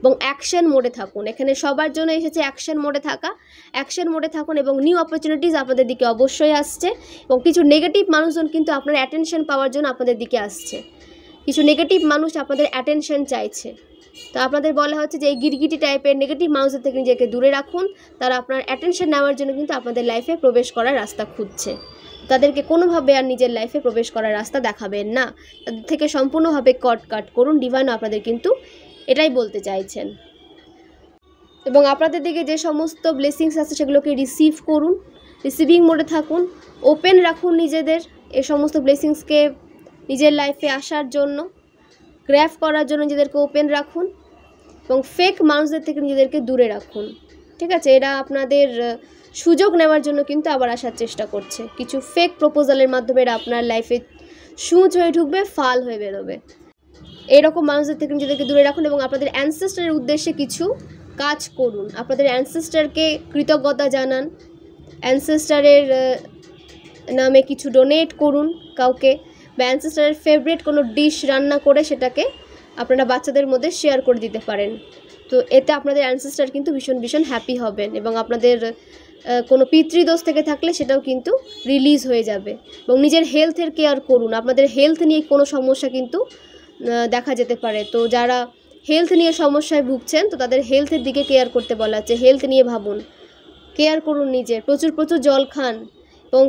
এবং অ্যাকশন মোডে থাকুন। এখানে সবার জন্য এসেছে অ্যাকশন মোডে থাকা, অ্যাকশন মোডে থাকুন এবং নিউ অপরচুনিটিস আপনাদের দিকে অবশ্যই আসছে, এবং কিছু নেগেটিভ মানুষজন কিন্তু আপনার অ্যাটেনশন পাওয়ার জন্য আপনাদের দিকে আসছে, কিছু নেগেটিভ মানুষ আপনাদের অ্যাটেনশন চাইছে। তো আপনাদের বলা হচ্ছে যে এই গিরগিটি টাইপের নেগেটিভ মানুষদের থেকে নিজেকে দূরে রাখুন, তারা আপনার অ্যাটেনশন নেওয়ার জন্য কিন্তু আপনাদের লাইফে প্রবেশ করার রাস্তা খুঁজছে, তাদেরকে কোনোভাবে আর নিজের লাইফে প্রবেশ করার রাস্তা দেখাবেন না, তাদের থেকে সম্পূর্ণভাবে কাট করুন। ডিভাইন আপনাদের কিন্তু এটাই বলতে চাইছেন, এবং আপনাদের দিকে যে সমস্ত ব্লেসিংস আছে সেগুলোকে রিসিভ করুন, রিসিভিং মোডে থাকুন, ওপেন রাখুন নিজেদের এই সমস্ত ব্লেসিংসকে নিজের লাইফে আসার জন্য, গ্র্যাব করার জন্য নিজেদেরকে ওপেন রাখুন, এবং ফেক মানুষদের থেকে নিজেদেরকে দূরে রাখুন। ঠিক আছে, এরা আপনাদের সুযোগ নেওয়ার জন্য কিন্তু আবার আসার চেষ্টা করছে, কিছু ফেক প্রপোজালের মাধ্যমে এরা আপনার লাইফে সূচ হয়ে ঢুকবে, ফাল হয়ে বেরোবে। এরকম মানুষদের থেকে নিজেদেরকে দূরে রাখুন, এবং আপনাদের অ্যানসেস্টারের উদ্দেশ্যে কিছু কাজ করুন, আপনাদের অ্যানসেস্টারকে কৃতজ্ঞতা জানান, অ্যানসেস্টারের নামে কিছু ডোনেট করুন কাউকে, বা অ্যানসেস্টারের ফেভারিট কোনো ডিশ রান্না করে সেটাকে আপনারা বাচ্চাদের মধ্যে শেয়ার করে দিতে পারেন। তো এতে আপনাদের অ্যানসেস্টার কিন্তু ভীষণ ভীষণ হ্যাপি হবেন, এবং আপনাদের কোনো পিতৃদোষ থেকে থাকলে সেটাও কিন্তু রিলিজ হয়ে যাবে। এবং নিজের হেলথের কেয়ার করুন, আপনাদের হেলথ নিয়ে কোনো সমস্যা কিন্তু দেখা যেতে পারে, তো যারা হেলথ নিয়ে সমস্যায় ভুগছেন তো তাদের হেলথের দিকে কেয়ার করতে বলা হচ্ছে, হেলথ নিয়ে ভাবুন, কেয়ার করুন নিজের, প্রচুর প্রচুর জল খান, এবং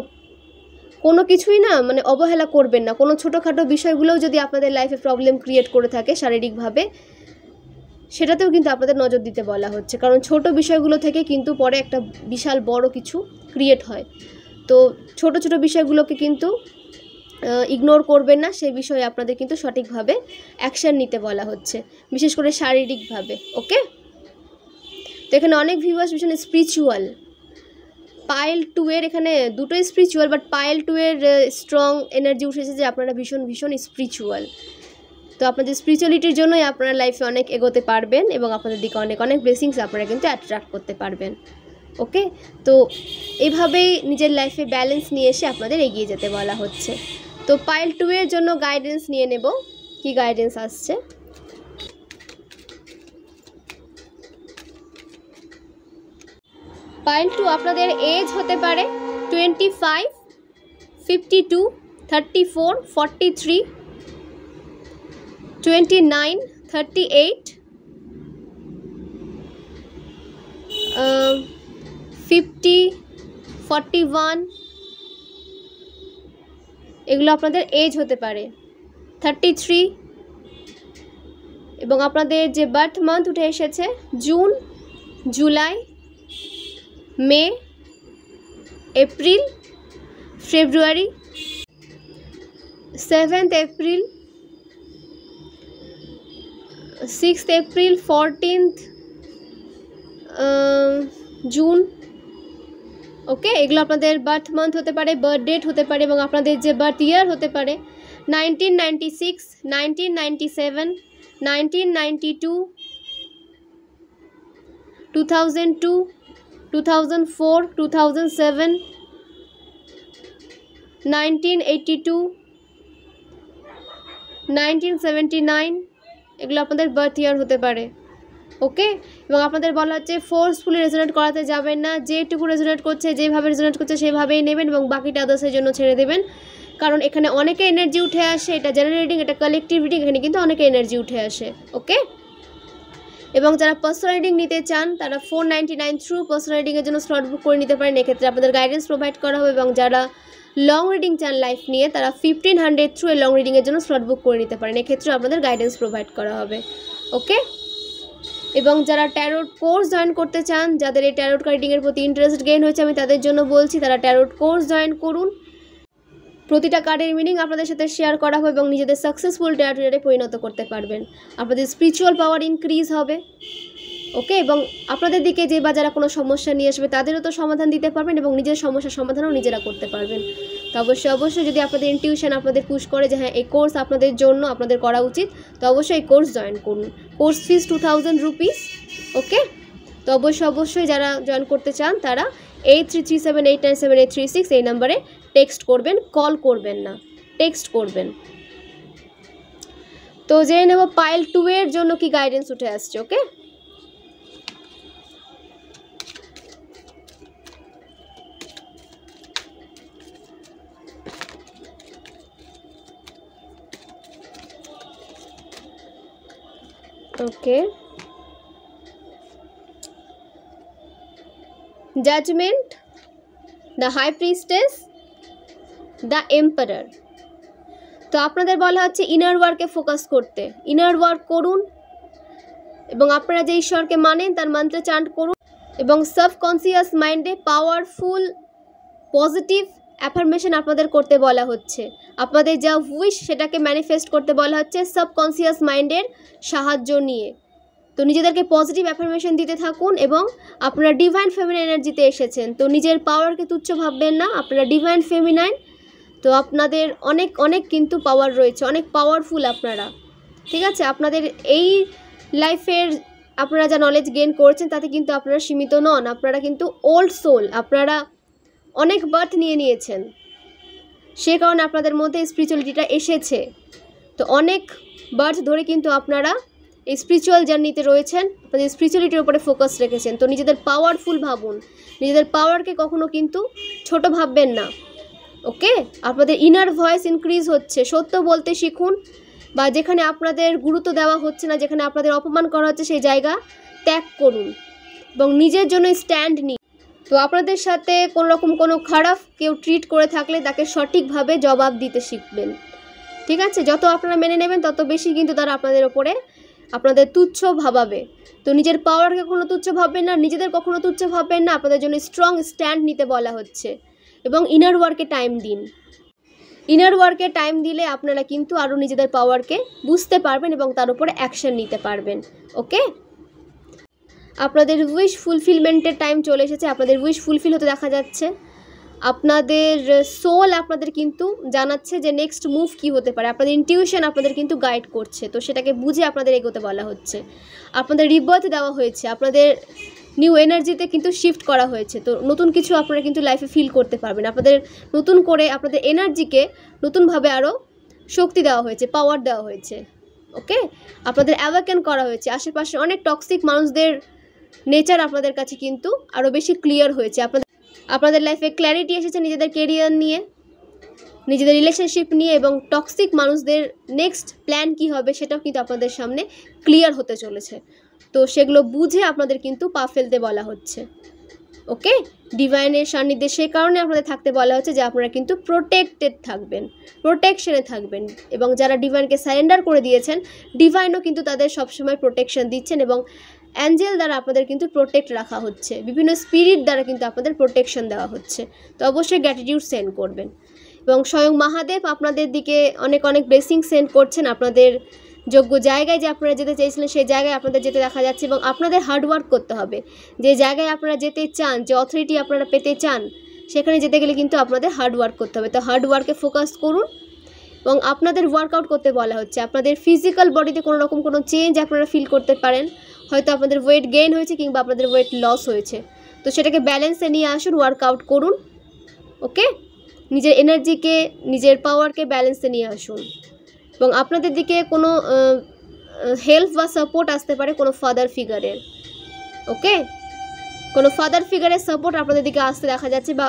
কোনো কিছুই না মানে অবহেলা করবেন না, কোনো ছোটোখাটো বিষয়গুলোও যদি আপনাদের লাইফে প্রবলেম ক্রিয়েট করে থাকে শারীরিকভাবে, সেটাতেও কিন্তু আপনাদের নজর দিতে বলা হচ্ছে, কারণ ছোট বিষয়গুলো থেকে কিন্তু পরে একটা বিশাল বড় কিছু ক্রিয়েট হয়। তো ছোট ছোট বিষয়গুলোকে কিন্তু ইগনোর করবেন না, সেই বিষয়ে আপনাদের কিন্তু সঠিকভাবে অ্যাকশান নিতে বলা হচ্ছে, বিশেষ করে শারীরিকভাবে। ওকে, তো এখানে অনেক ভিউয়ার্স ভীষণ স্পিরিচুয়াল, পাইল 2 এর এখানে দুটোই স্পিরিচুয়াল, বাট পাইল 2 এর স্ট্রং এনার্জি উঠেছে যে আপনারা ভীষণ ভীষণ স্পিরিচুয়াল। তো আপনাদের স্পিরিচুয়ালিটির জন্যই আপনারা লাইফে অনেক এগোতে পারবেন, এবং আপনাদের দিকে অনেক অনেক ব্লেসিংস আপনারা কিন্তু অ্যাট্রাক্ট করতে পারবেন। ওকে, তো এইভাবেই নিজের লাইফে ব্যালেন্স নিয়ে এসে আপনাদের এগিয়ে যেতে বলা হচ্ছে। তো পাইল 2 এর জন্য গাইডেন্স নিয়ে নেব, কি গাইডেন্স আসছে। পাইল 2 আপনাদের এজ হতে পারে 25, 52, 34, 43, 29, 38, 50, 41, এগুলো আপনাদের এজ হতে পারে 33, এবং আপনাদের যে বার্থ মান্থ উঠে এসেছে June, July, May, April, February, 7th April, 6th April, 14th June. Okay, এগুলো আপনাদের বার্থ মান্থ হতে পারে, বার্থ ডেট হতে পারে, এবং আপনাদের যে বার্থ ইয়ার হতে পারে 1996, 1997, 1992, 2002, 2004, 2007, 1982, 1979, এগুলো আপনাদের বার্থ ইয়ার হতে পারে। ওকে, এবং আপনাদের বলা হচ্ছে ফোর্সফুলি রেজোনেট করাতে যাবেন না, যেটুকু রেজোনেট করছে, যেভাবে রেজোনেট করছে সেভাবেই নেবেন, এবং বাকিটা আদার্সের জন্য ছেড়ে দেবেন, কারণ এখানে অনেকে এনার্জি উঠে আসে, এটা জেনারেল রিডিং, এটা কালেকটিভ রিডিং, এখানে কিন্তু অনেকে এনার্জি উঠে আসে। ওকে, এবং যারা পার্সোনাল রিডিং নিতে চান তারা 499 থ্রু পার্সোনাল রিডিংয়ের জন্য স্লট বুক করে নিতে পারেন, এক্ষেত্রে আপনাদের গাইডেন্স প্রোভাইড করা হবে, এবং যারা লং রিডিং চান লাইফ নিয়ে তারা 1500 থ্রু লং রিডিংয়ের জন্য স্লট বুক করে নিতে পারেন, এক্ষেত্রে আপনাদের গাইডেন্স প্রোভাইড করা হবে। ওকে, এবং যারা ট্যারোট কোর্স জয়েন করতে চান, যাদের এই ট্যারোট রিডিংয়ের প্রতি ইন্টারেস্ট গেইন হয়েছে, আমি তাদের জন্য বলছি তারা ট্যারোট কোর্স জয়েন করুন, প্রতিটা কার্ডের মিনিং আপনাদের সাথে শেয়ার করা হবে, এবং নিজেদের সাকসেসফুল ট্যারোট রিডারে পরিণত করতে পারবেন, আপনাদের স্পিরিচুয়াল পাওয়ার ইনক্রিজ হবে। ওকে, এবং আপনাদের দিকে যে বা যারা কোনো সমস্যা নিয়ে আসবে তাদেরও তো সমাধান দিতে পারবেন এবং নিজের সমস্যার সমাধানও নিজেরা করতে পারবেন। তো অবশ্যই যদি আপনাদের ইনটিউশন আপনাদের পুশ করে যে হ্যাঁ এই কোর্স আপনাদের জন্য আপনাদের করা উচিত, তো অবশ্যই এই কোর্স জয়েন করুন। Course fees 2000 rupees. ওকে, তো অবশ্যই যারা জয়েন করতে চান তারা 8337897836 এই নাম্বারে টেক্সট করবেন, কল করবেন না, টেক্সট করবেন। তো জেনে নেব পাইল 2 এর জন্য কি গাইডেন্স উঠে আসছে। Okay, okay, judgement, the high priestess, the emperor. তো আপনাদের বলা হচ্ছে ইনার ওয়ার্কে ফোকাস করতে, ইনার ওয়ার্ক করুন এবং আপনারা যে ঈশ্বরকে মানেন তার মন্ত্র চান্ট করুন এবং সাবকনসিয়াস মাইন্ডে পাওয়ারফুল পজিটিভ অ্যাফার্মেশন আপনাদের করতে বলা হচ্ছে। আপনাদের যা উইশ সেটাকে ম্যানিফেস্ট করতে বলা হচ্ছে সাবকনসিয়াস মাইন্ডের সাহায্য নিয়ে। তো নিজেদেরকে পজিটিভ অ্যাফার্মেশন দিতে থাকুন এবং আপনারা ডিভাইন ফেমিনাইন এনার্জিতে এসেছেন, তো নিজের পাওয়ারকে তুচ্ছ ভাববেন না, আপনারা ডিভাইন ফেমিনাইন। তো আপনাদের অনেক অনেক কিন্তু পাওয়ার রয়েছে, অনেক পাওয়ারফুল আপনারা, ঠিক আছে। আপনাদের এই লাইফের আপনারা যা নলেজ গেইন করছেন তাতে কিন্তু আপনারা সীমিত নন, আপনারা কিন্তু ওল্ড সোল, আপনারা অনেক বার্থ নিয়ে নিয়েছেন, সে কারণে আপনাদের মধ্যে স্পিরিচুয়ালিটিটা এসেছে। তো অনেক বার্থ ধরে কিন্তু আপনারা এই স্পিরিচুয়াল জার্নিতে রয়েছেন, আপনাদের স্পিরিচুয়ালিটির উপরে ফোকাস রেখেছেন। তো নিজেদের পাওয়ারফুল ভাবুন, নিজেদের পাওয়ারকে কখনো কিন্তু ছোট ভাববেন না। ওকে, আপনাদের ইনার ভয়েস ইনক্রিজ হচ্ছে, সত্য বলতে শিখুন, বা যেখানে আপনাদের গুরুত্ব দেওয়া হচ্ছে না, যেখানে আপনাদের অপমান করা হচ্ছে সেই জায়গা ত্যাগ করুন এবং নিজের জন্য স্ট্যান্ড নিন। তো আপনাদের সাথে কোনো খারাপ কেউ ট্রিট করে থাকলে তাকে সঠিকভাবে জবাব দিতে শিখবেন, ঠিক আছে। যত আপনারা মেনে নেবেন তত বেশি কিন্তু তারা আপনাদের ওপরে আপনাদের তুচ্ছ ভাবাবে। তো নিজের পাওয়ারকে কখনো তুচ্ছ ভাববেন না, নিজেদের কখনো তুচ্ছ ভাববেন না, আপনাদের জন্য স্ট্রং স্ট্যান্ড নিতে বলা হচ্ছে এবং ইনার ওয়ার্কে টাইম দিন। ইনার ওয়ার্কে টাইম দিলে আপনারা কিন্তু আরও নিজেদের পাওয়ারকে বুঝতে পারবেন এবং তার উপরে অ্যাকশন নিতে পারবেন। ওকে, আপনাদের উইশ ফুলফিলমেন্টের টাইম চলে এসেছে, আপনাদের উইশ ফুলফিল হতে দেখা যাচ্ছে। আপনাদের সোল আপনাদের কিন্তু জানাচ্ছে যে নেক্সট মুভ কী হতে পারে, আপনাদের ইনটিউশন আপনাদের কিন্তু গাইড করছে, তো সেটাকে বুঝে আপনাদের এগোতে বলা হচ্ছে। আপনাদের রিবার্থ দেওয়া হয়েছে, আপনাদের নিউ এনার্জিতে কিন্তু শিফট করা হয়েছে, তো নতুন কিছু আপনারা কিন্তু লাইফে ফিল করতে পারবেন। আপনাদের নতুন করে আপনাদের এনার্জিকে নতুনভাবে আরও শক্তি দেওয়া হয়েছে, পাওয়ার দেওয়া হয়েছে। ওকে, আপনাদের অ্যাওয়াকেন করা হয়েছে, আশেপাশে অনেক টক্সিক মানুষদের নেচার আপনাদের কাছে কিন্তু আরও বেশি ক্লিয়ার হয়েছে। আপনাদের লাইফে ক্ল্যারিটি এসেছে নিজেদের কেরিয়ার নিয়ে, নিজেদের রিলেশনশিপ নিয়ে, এবং টক্সিক মানুষদের নেক্সট প্ল্যান কী হবে সেটাও কিন্তু আপনাদের সামনে ক্লিয়ার হতে চলেছে। তো সেগুলো বুঝে আপনাদের কিন্তু পা ফেলতে বলা হচ্ছে। ওকে, ডিভাইনের সান্নিধ্যে সে কারণে আপনাদের থাকতে বলা হচ্ছে যে আপনারা কিন্তু প্রোটেক্টেড থাকবেন, প্রোটেকশনে থাকবেন, এবং যারা ডিভাইনকে সারেন্ডার করে দিয়েছেন ডিভাইনও কিন্তু তাদের সবসময় প্রোটেকশন দিচ্ছেন এবং অ্যাঞ্জেল দ্বারা আপনাদের কিন্তু প্রোটেক্ট রাখা হচ্ছে, বিভিন্ন স্পিরিট দ্বারা কিন্তু আপনাদের প্রোটেকশন দেওয়া হচ্ছে। তো অবশ্যই গ্র্যাটিটিউড সেন্ড করবেন এবং স্বয়ং মহাদেব আপনাদের দিকে অনেক অনেক ব্লেসিং সেন্ড করছেন। আপনাদের যোগ্য জায়গায় যে আপনারা যেতে চেয়েছিলেন সেই জায়গায় আপনাদের যেতে দেখা যাচ্ছে এবং আপনাদের হার্ডওয়ার্ক করতে হবে। যে জায়গায় আপনারা যেতে চান, যে অথরিটি আপনারা পেতে চান, সেখানে যেতে গেলে কিন্তু আপনাদের হার্ডওয়ার্ক করতে হবে। তো হার্ডওয়ার্কে ফোকাস করুন এবং আপনাদের ওয়ার্কআউট করতে বলা হচ্ছে। আপনাদের ফিজিক্যাল বডিতে কোনো চেঞ্জ আপনারা ফিল করতে পারেন, হয়তো আপনাদের ওয়েট গেইন হয়েছে কিংবা আপনাদের ওয়েট লস হয়েছে, তো সেটাকে ব্যালেন্সে নিয়ে আসুন, ওয়ার্কআউট করুন। ওকে, নিজের এনার্জিকে, নিজের পাওয়ারকে ব্যালেন্সে নিয়ে আসুন এবং আপনাদের দিকে কোনো হেল্প বা সাপোর্ট আসতে পারে কোনো ফাদার ফিগারের। ওকে, কোনো ফাদার ফিগারের সাপোর্ট আপনাদের দিকে আসতে দেখা যাচ্ছে বা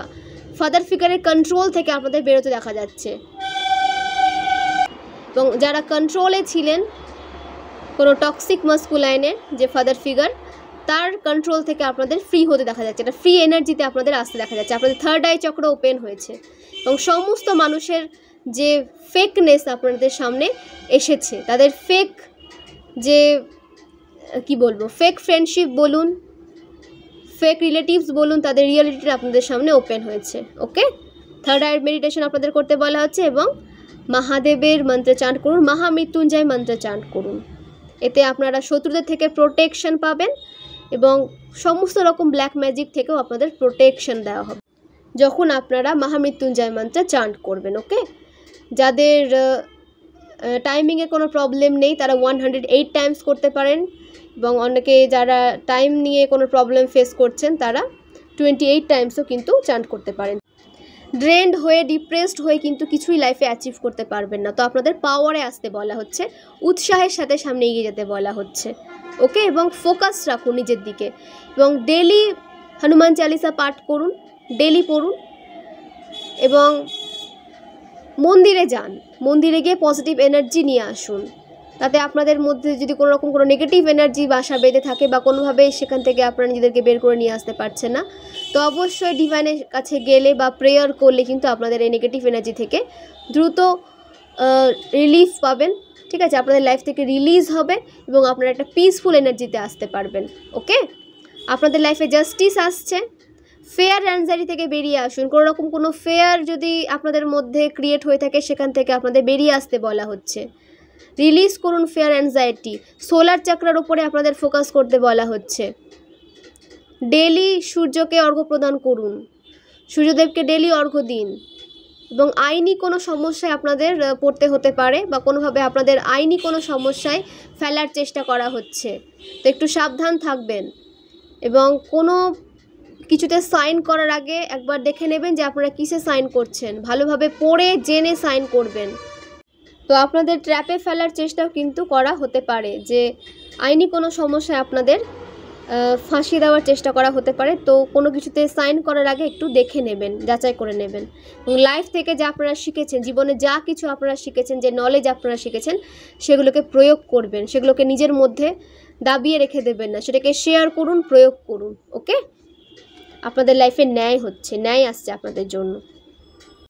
ফাদার ফিগারের কন্ট্রোল থেকে আপনাদের বেরোতে দেখা যাচ্ছে, এবং যারা কন্ট্রোলে ছিলেন কোনো টক্সিক মাস্কুলাইনের যে ফাদার ফিগার, তার কন্ট্রোল থেকে আপনাদের ফ্রি হতে দেখা যাচ্ছে, এটা ফ্রি এনার্জিতে আপনাদের আসতে দেখা যাচ্ছে। আপনাদের থার্ড আই চক্র ওপেন হয়েছে এবং সমস্ত মানুষের যে ফেকনেস আপনাদের সামনে এসেছে, তাদের ফেক যে কি বলবো, ফেক ফ্রেন্ডশিপ বলুন, ফেক রিলেটিভস বলুন, তাদের রিয়েলিটিটা আপনাদের সামনে ওপেন হয়েছে। ওকে, থার্ড আই মেডিটেশন আপনাদের করতে বলা হচ্ছে এবং মহাদেবের মন্ত্র চান্ট করুন, মহামৃত্যুঞ্জয় মন্ত্র চান্ট করুন। এতে আপনারা শত্রুদের থেকে প্রোটেকশন পাবেন এবং সমস্ত রকম ব্ল্যাক ম্যাজিক থেকেও আপনাদের প্রোটেকশন দেওয়া হবে যখন আপনারা মহামৃত্যুঞ্জয় মন্ত্র চান্ট করবেন। ওকে, যাদের টাইমিংয়ে কোনো প্রবলেম নেই তারা 108 টাইমস করতে পারেন, এবং অনেকে যারা টাইম নিয়ে কোনো প্রবলেম ফেস করছেন তারা 28 টাইমসও কিন্তু চান্ট করতে পারেন। ড্রেন্ড হয়ে ডিপ্রেসড হয়ে কিন্তু কিছুই লাইফে অ্যাচিভ করতে পারবেন না, তো আপনাদের পাওয়ারে আসতে বলা হচ্ছে, উৎসাহের সাথে সামনে এগিয়ে যেতে বলা হচ্ছে। ওকে, এবং ফোকাস রাখুন নিজের দিকে, এবং ডেলি হনুমান চালিসা পাঠ করুন, ডেলি পড়ুন, এবং মন্দিরে যান, মন্দিরে গিয়ে পজিটিভ এনার্জি নিয়ে আসুন। তাতে আপনাদের মধ্যে যদি কোনো রকম কোনো নেগেটিভ এনার্জি বাসা বেঁধে থাকে বা কোনোভাবে সেখান থেকে আপনারা নিজেদেরকে বের করে নিয়ে আসতে পারছেন না, তো অবশ্যই ডিভাইনের কাছে গেলে বা প্রেয়ার করলে কিন্তু আপনাদের এই নেগেটিভ এনার্জি থেকে দ্রুত রিলিফ পাবেন। ঠিক আছে, আপনাদের লাইফ থেকে রিলিজ হবে এবং আপনারা একটা পিসফুল এনার্জিতে আসতে পারবেন। ওকে, আপনাদের লাইফে জাস্টিস আসছে, ফেয়ার অ্যাংজাইটি থেকে বেরিয়ে আসুন। কোনো রকম কোনো ফেয়ার যদি আপনাদের মধ্যে ক্রিয়েট হয়ে থাকে সেখান থেকে আপনাদের বেরিয়ে আসতে বলা হচ্ছে। রিলিজ করুন ফেয়ার অ্যাংজাইটি। সোলার চাকরার উপরে আপনাদের ফোকাস করতে বলা হচ্ছে। ডেলি সূর্যকে অর্ঘ্য প্রদান করুন, সূর্যদেবকে ডেলি অর্ঘ্য দিন, এবং আইনি কোনো সমস্যায় আপনাদের পড়তে হতে পারে বা কোনোভাবে আপনাদের আইনি কোনো সমস্যায় ফেলার চেষ্টা করা হচ্ছে, তো একটু সাবধান থাকবেন। এবং কোনো কিছুতে সাইন করার আগে একবার দেখে নেবেন যে আপনারা কিসে সাইন করছেন, ভালোভাবে পড়ে জেনে সাইন করবেন। তো আপনাদের ট্র্যাপে ফেলার চেষ্টাও কিন্তু করা হতে পারে, যে আইনি কোনো সমস্যায় আপনাদের ফাঁসিয়ে দেওয়ার চেষ্টা করা হতে পারে। তো কোনো কিছুতে সাইন করার আগে একটু দেখে নেবেন, যাচাই করে নেবেন, এবং লাইফ থেকে যা আপনারা শিখেছেন, জীবনে যা কিছু আপনারা শিখেছেন, যে নলেজ আপনারা শিখেছেন সেগুলোকে প্রয়োগ করবেন, সেগুলোকে নিজের মধ্যে দাবিয়ে রেখে দেবেন না, সেটাকে শেয়ার করুন, প্রয়োগ করুন। ওকে, আপনাদের লাইফে ন্যায় হচ্ছে, ন্যায় আসছে আপনাদের জন্য।